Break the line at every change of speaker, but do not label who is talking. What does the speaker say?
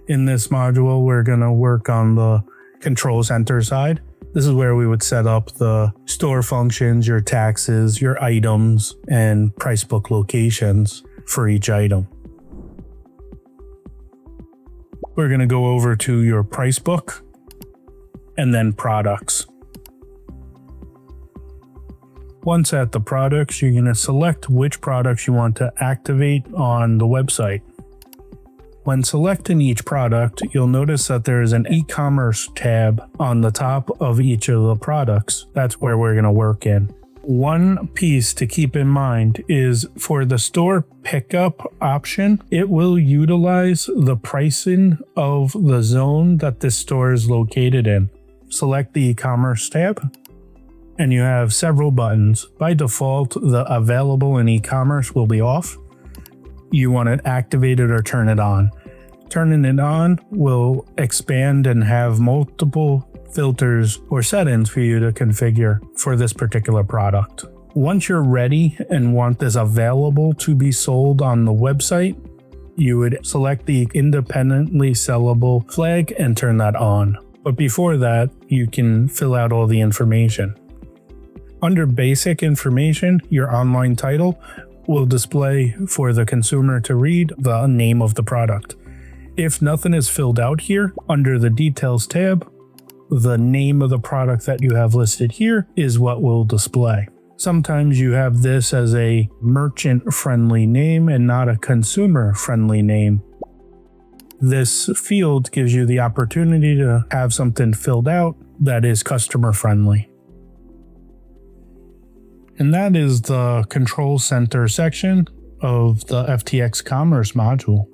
In this module, we're going to work on the control center side. This is where we would set up the store functions, your taxes, your items, and Pricebook locations for each item. We're going to go over to your Pricebook and then products. Once at the products, you're going to select which products you want to activate on the website. When selecting each product, you'll notice that there is an e-commerce tab on the top of each of the products. That's where we're going to work in. One piece to keep in mind is for the store pickup option, it will utilize the pricing of the zone that this store is located in. Select the e-commerce tab, and you have several buttons. By default, the available in e-commerce will be off. You want to activate it or turn it on. Turning it on will expand and have multiple filters or settings for you to configure for this particular product. Once you're ready and want this available to be sold on the website, you would select the independently sellable flag and turn that on. But before that, you can fill out all the information. Under basic information, your online title will display for the consumer to read the name of the product. If nothing is filled out here, under the details tab, the name of the product that you have listed here is what will display. Sometimes you have this as a merchant-friendly name and not a consumer-friendly name. This field gives you the opportunity to have something filled out that is customer-friendly. And that is the control center section of the FTx Commerce module.